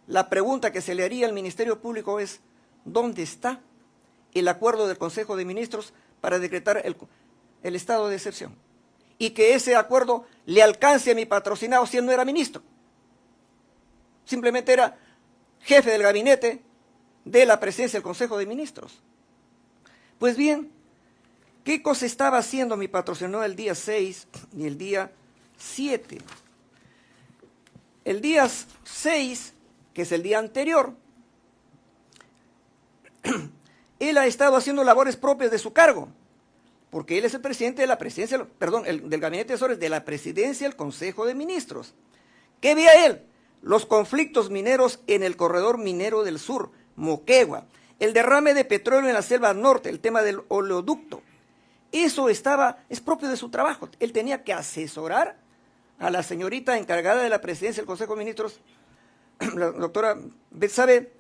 la pregunta que se le haría al Ministerio Público es, ¿dónde está el acuerdo del Consejo de Ministros para decretar el estado de excepción? Y que ese acuerdo le alcance a mi patrocinado si él no era ministro. Simplemente era jefe del gabinete de la presidencia del Consejo de Ministros. Pues bien, ¿qué cosa estaba haciendo mi patrocinado el día 6 y el día 7? El día 6, que es el día anterior, él ha estado haciendo labores propias de su cargo, porque él es el presidente de la presidencia, perdón, del gabinete de asesores de la presidencia del Consejo de Ministros. ¿Qué veía él? Los conflictos mineros en el corredor minero del sur, Moquegua, el derrame de petróleo en la selva norte, el tema del oleoducto. Eso es propio de su trabajo. Él tenía que asesorar a la señorita encargada de la presidencia del Consejo de Ministros, la doctora Betsabe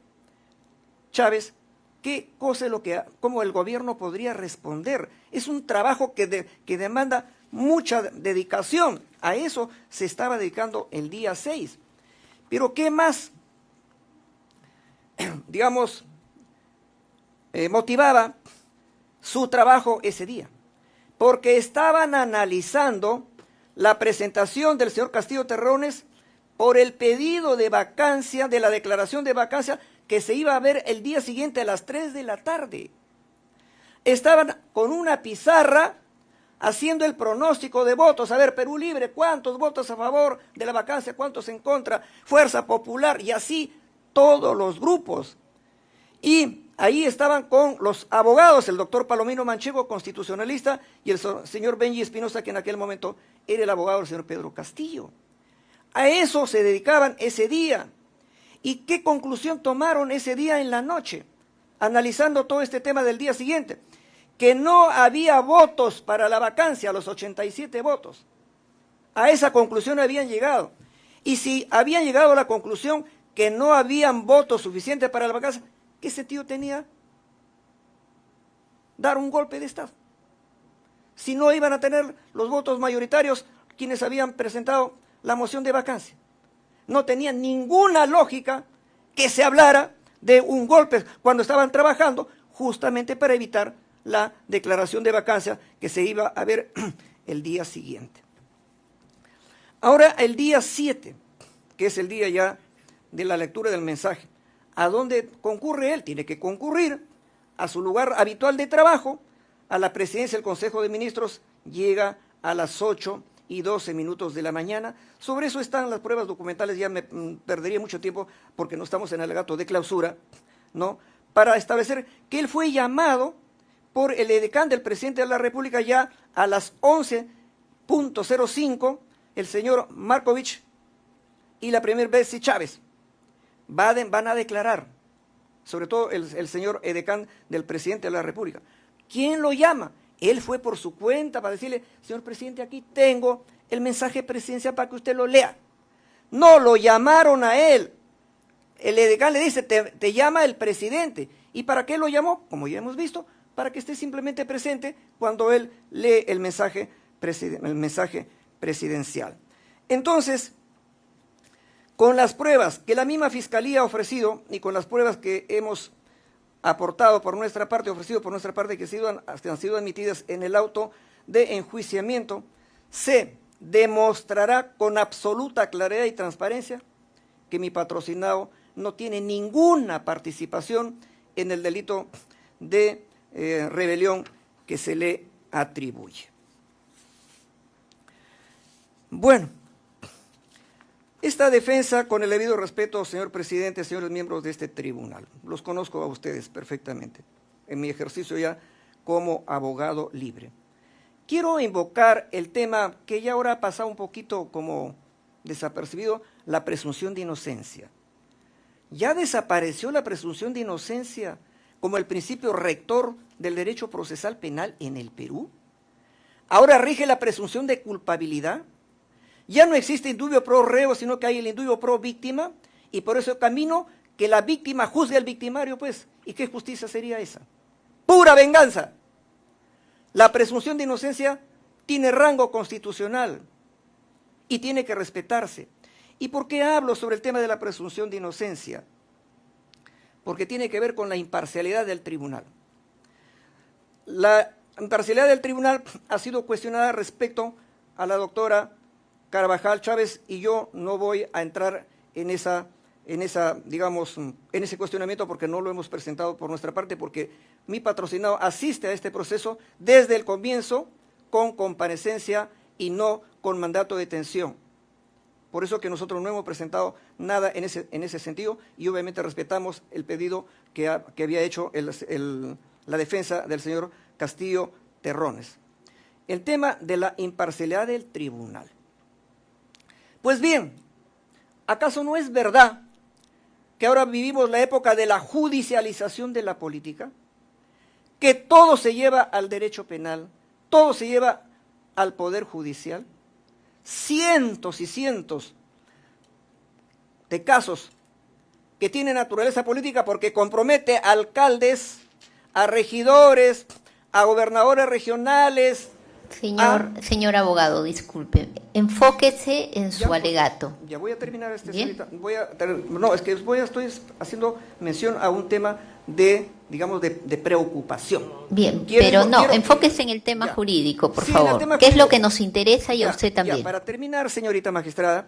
Chávez, qué cosa es cómo el gobierno podría responder. Es un trabajo que demanda mucha dedicación. A eso se estaba dedicando el día 6. Pero ¿qué más, digamos, motivaba su trabajo ese día? Porque estaban analizando la presentación del señor Castillo Terrones por el pedido de vacancia, de la declaración de vacancia, que se iba a ver el día siguiente a las 3 de la tarde. Estaban con una pizarra haciendo el pronóstico de votos. A ver, Perú Libre, ¿cuántos votos a favor de la vacancia? ¿Cuántos en contra? Fuerza Popular, y así todos los grupos. Y ahí estaban con los abogados, el doctor Palomino Manchego, constitucionalista, y el señor Benji Espinosa, que en aquel momento era el abogado del señor Pedro Castillo. A eso se dedicaban ese día. ¿Y qué conclusión tomaron ese día en la noche? Analizando todo este tema del día siguiente. Que no había votos para la vacancia, los 87 votos. A esa conclusión habían llegado. Y si habían llegado a la conclusión que no habían votos suficientes para la vacancia, ¿qué sentido tenía dar un golpe de Estado? Si no iban a tener los votos mayoritarios quienes habían presentado la moción de vacancia. No tenía ninguna lógica que se hablara de un golpe cuando estaban trabajando justamente para evitar la declaración de vacancia que se iba a ver el día siguiente. Ahora el día 7, que es el día ya de la lectura del mensaje, ¿a dónde concurre él? Tiene que concurrir a su lugar habitual de trabajo, a la presidencia del Consejo de Ministros, llega a las 8:12 de la mañana. Sobre eso están las pruebas documentales, ya me perdería mucho tiempo porque no estamos en el alegato de clausura, ¿no? Para establecer que él fue llamado por el edecán del presidente de la República ya a las 11:05, el señor Markovich y la primera Betsy Chávez van a declarar, sobre todo el señor edecán del presidente de la República. ¿Quién lo llama? Él fue por su cuenta para decirle, señor presidente, aquí tengo el mensaje presidencial para que usted lo lea. No, lo llamaron a él. El edecán le dice, te llama el presidente. ¿Y para qué lo llamó? Como ya hemos visto, para que esté simplemente presente cuando él lee el mensaje presidencial. Entonces, con las pruebas que la misma Fiscalía ha ofrecido y con las pruebas que hemos aportado por nuestra parte, ofrecido por nuestra parte, que han sido admitidas en el auto de enjuiciamiento, se demostrará con absoluta claridad y transparencia que mi patrocinado no tiene ninguna participación en el delito de rebelión que se le atribuye. Bueno, esta defensa, con el debido respeto, señor presidente, señores miembros de este tribunal, los conozco a ustedes perfectamente, en mi ejercicio ya como abogado libre. Quiero invocar el tema que ya ahora ha pasado un poquito como desapercibido, la presunción de inocencia. ¿Ya desapareció la presunción de inocencia como el principio rector del derecho procesal penal en el Perú? ¿Ahora rige la presunción de culpabilidad? Ya no existe indubio pro reo, sino que hay el indubio pro víctima, y por eso camino que la víctima juzgue al victimario, pues. ¿Y qué justicia sería esa? ¡Pura venganza! La presunción de inocencia tiene rango constitucional y tiene que respetarse. ¿Y por qué hablo sobre el tema de la presunción de inocencia? Porque tiene que ver con la imparcialidad del tribunal. La imparcialidad del tribunal ha sido cuestionada respecto a la doctora Carvajal Chávez y yo no voy a entrar en ese cuestionamiento porque no lo hemos presentado por nuestra parte, porque mi patrocinado asiste a este proceso desde el comienzo con comparecencia y no con mandato de detención. Por eso que nosotros no hemos presentado nada en ese sentido y obviamente respetamos el pedido que había hecho la defensa del señor Castillo Terrones. El tema de la imparcialidad del tribunal. Pues bien, ¿acaso no es verdad que ahora vivimos la época de la judicialización de la política? Que todo se lleva al derecho penal, todo se lleva al poder judicial. Cientos y cientos de casos que tienen naturaleza política porque compromete a alcaldes, a regidores, a gobernadores regionales. Señor abogado, disculpe, enfóquese en su alegato. Ya voy a terminar no, es que estoy haciendo mención a un tema de preocupación. Bien, pero enfóquese en el tema jurídico, por favor, que es lo que nos interesa y a usted también. Para terminar, señorita magistrada,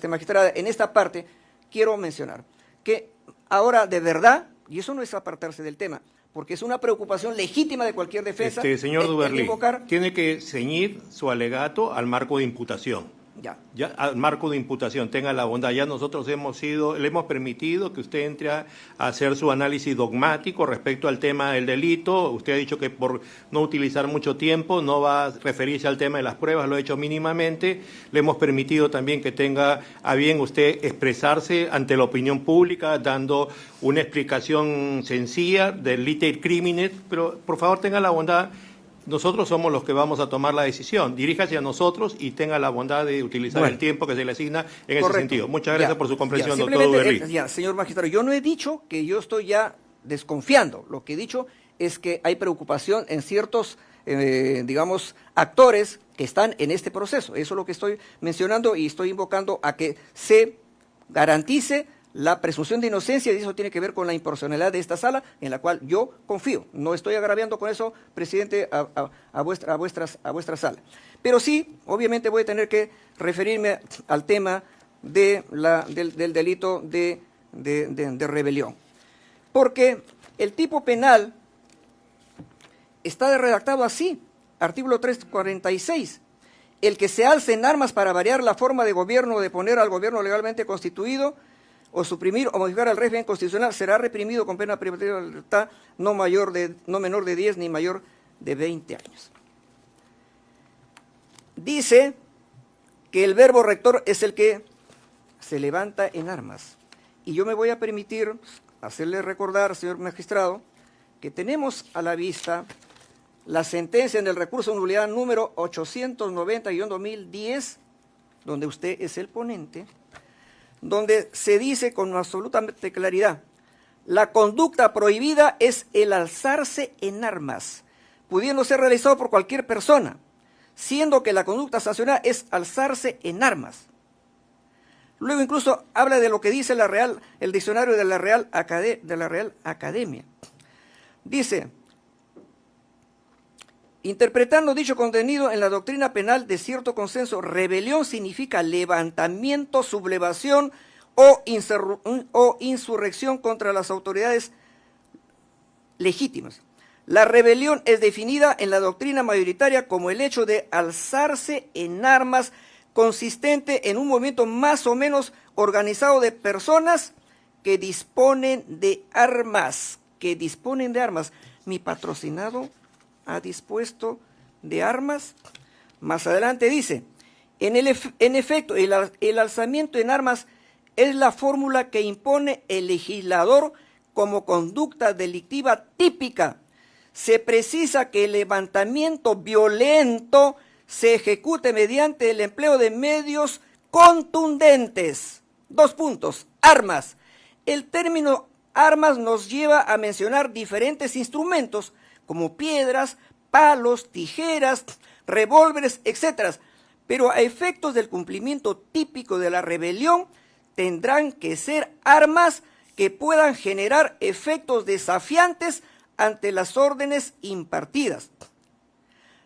magistrada, en esta parte quiero mencionar que ahora de verdad, y eso no es apartarse del tema, porque es una preocupación legítima de cualquier defensa. Señor Duberly, tiene que ceñir su alegato al marco de imputación. Ya, al marco de imputación, tenga la bondad. Ya nosotros le hemos permitido que usted entre a hacer su análisis dogmático respecto al tema del delito. Usted ha dicho que por no utilizar mucho tiempo no va a referirse al tema de las pruebas, lo ha hecho mínimamente. Le hemos permitido también que tenga a bien usted expresarse ante la opinión pública, dando una explicación sencilla del lite crimine, pero por favor tenga la bondad. Nosotros somos los que vamos a tomar la decisión. Diríjase a nosotros y tenga la bondad de utilizar el tiempo que se le asigna en ese sentido. Muchas gracias por su comprensión, doctor Duberly. Señor magistrado, yo no he dicho que yo estoy ya desconfiando. Lo que he dicho es que hay preocupación en ciertos, actores que están en este proceso. Eso es lo que estoy mencionando y estoy invocando a que se garantice la presunción de inocencia, y eso tiene que ver con la imparcialidad de esta sala, en la cual yo confío. No estoy agraviando con eso, presidente, a vuestra sala. Pero sí, obviamente voy a tener que referirme al tema del delito de rebelión. Porque el tipo penal está redactado así, artículo 346. El que se alce en armas para variar la forma de gobierno o de poner al gobierno legalmente constituido, o suprimir o modificar el régimen constitucional, será reprimido con pena privativa de libertad no menor de 10 ni mayor de 20 años. Dice que el verbo rector es el que se levanta en armas. Y yo me voy a permitir hacerle recordar, señor magistrado, que tenemos a la vista la sentencia en el recurso de nulidad número 890-2010, donde usted es el ponente, donde se dice con absoluta claridad, la conducta prohibida es el alzarse en armas, pudiendo ser realizado por cualquier persona, siendo que la conducta sancionada es alzarse en armas. Luego incluso habla de lo que dice el diccionario de la Real Academia. Dice, interpretando dicho contenido en la doctrina penal de cierto consenso, rebelión significa levantamiento, sublevación o insurrección contra las autoridades legítimas. La rebelión es definida en la doctrina mayoritaria como el hecho de alzarse en armas consistente en un movimiento más o menos organizado de personas que disponen de armas. Mi patrocinado ha dispuesto de armas. Más adelante dice, en efecto, el alzamiento en armas es la fórmula que impone el legislador como conducta delictiva típica. Se precisa que el levantamiento violento se ejecute mediante el empleo de medios contundentes. 2 puntos, armas. El término armas nos lleva a mencionar diferentes instrumentos como piedras, palos, tijeras, revólveres, etc. pero a efectos del cumplimiento típico de la rebelión tendrán que ser armas que puedan generar efectos desafiantes ante las órdenes impartidas.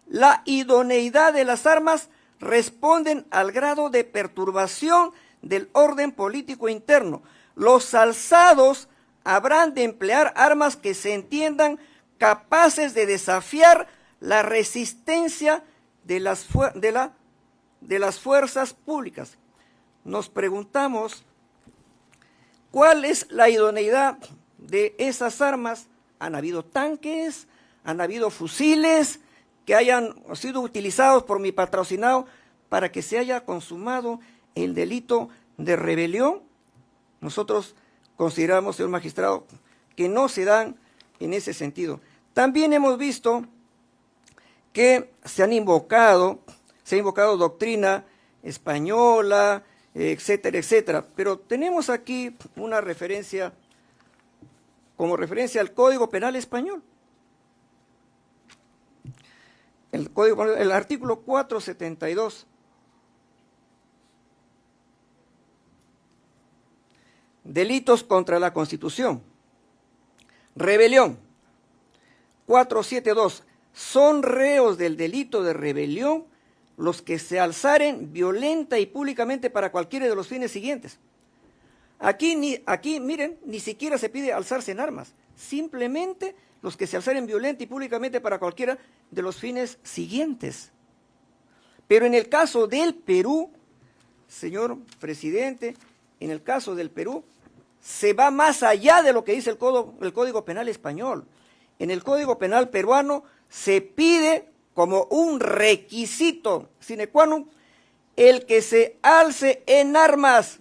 La idoneidad de las armas responden al grado de perturbación del orden político interno. Los alzados habrán de emplear armas que se entiendan capaces de desafiar la resistencia de las fuerzas públicas. Nos preguntamos, ¿cuál es la idoneidad de esas armas? ¿Han habido tanques? ¿Han habido fusiles que hayan sido utilizados por mi patrocinado para que se haya consumado el delito de rebelión? Nosotros consideramos, señor magistrado, que no se dan en ese sentido. También hemos visto que se ha invocado doctrina española, etcétera, etcétera. Pero tenemos aquí una referencia, como referencia al Código Penal español. El artículo 472. Delitos contra la Constitución. Rebelión. 472. Son reos del delito de rebelión los que se alzaren violenta y públicamente para cualquiera de los fines siguientes. Aquí, miren, ni siquiera se pide alzarse en armas, simplemente los que se alzaren violenta y públicamente para cualquiera de los fines siguientes. Pero en el caso del Perú, señor presidente, en el caso del Perú, se va más allá de lo que dice el Código Penal español. En el Código Penal peruano se pide como un requisito sine qua non el que se alce en armas,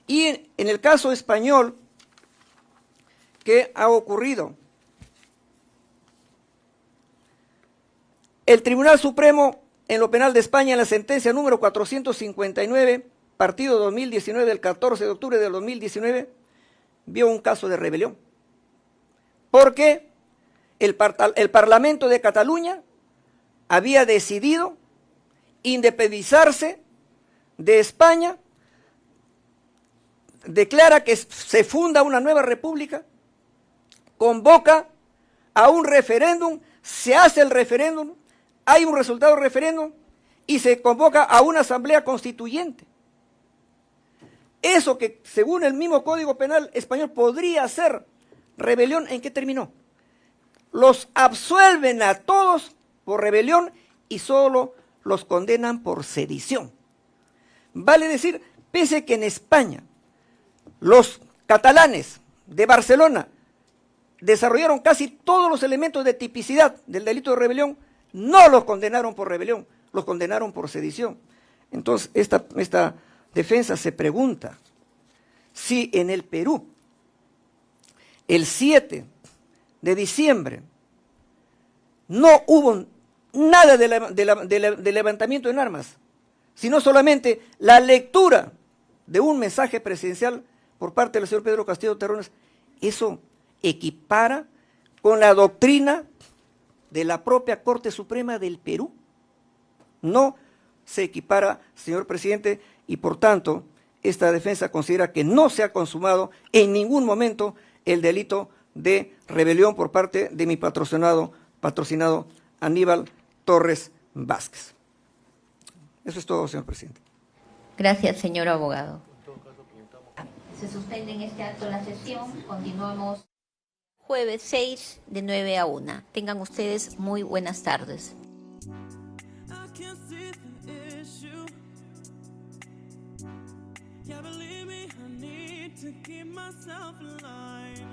Y en el caso español, ¿qué ha ocurrido? El Tribunal Supremo en lo Penal de España, en la sentencia número 459, partido 2019, del 14 de octubre del 2019, vio un caso de rebelión. Porque el Parlamento de Cataluña había decidido independizarse de España, declara que se funda una nueva república, convoca a un referéndum, se hace el referéndum, hay un resultado del referéndum y se convoca a una asamblea constituyente. Eso que, según el mismo Código Penal español, podría ser rebelión, ¿en qué terminó? Los absuelven a todos por rebelión y solo los condenan por sedición. Vale decir, pese a que en España los catalanes de Barcelona desarrollaron casi todos los elementos de tipicidad del delito de rebelión, no los condenaron por rebelión, los condenaron por sedición. Entonces, esta defensa se pregunta si en el Perú, el 7 de diciembre, no hubo nada de levantamiento en armas, sino solamente la lectura de un mensaje presidencial por parte del señor Pedro Castillo Terrones. Eso equipara con la doctrina de la propia Corte Suprema del Perú. No se equipara, señor presidente, y por tanto, esta defensa considera que no se ha consumado en ningún momento el delito de rebelión por parte de mi patrocinado Aníbal Torres Vázquez. Eso es todo, señor presidente. Gracias, señor abogado. Se suspende en este acto la sesión. Continuamos jueves 6 de 9 a 1. Tengan ustedes muy buenas tardes. Yeah, believe me, I need to keep myself alive.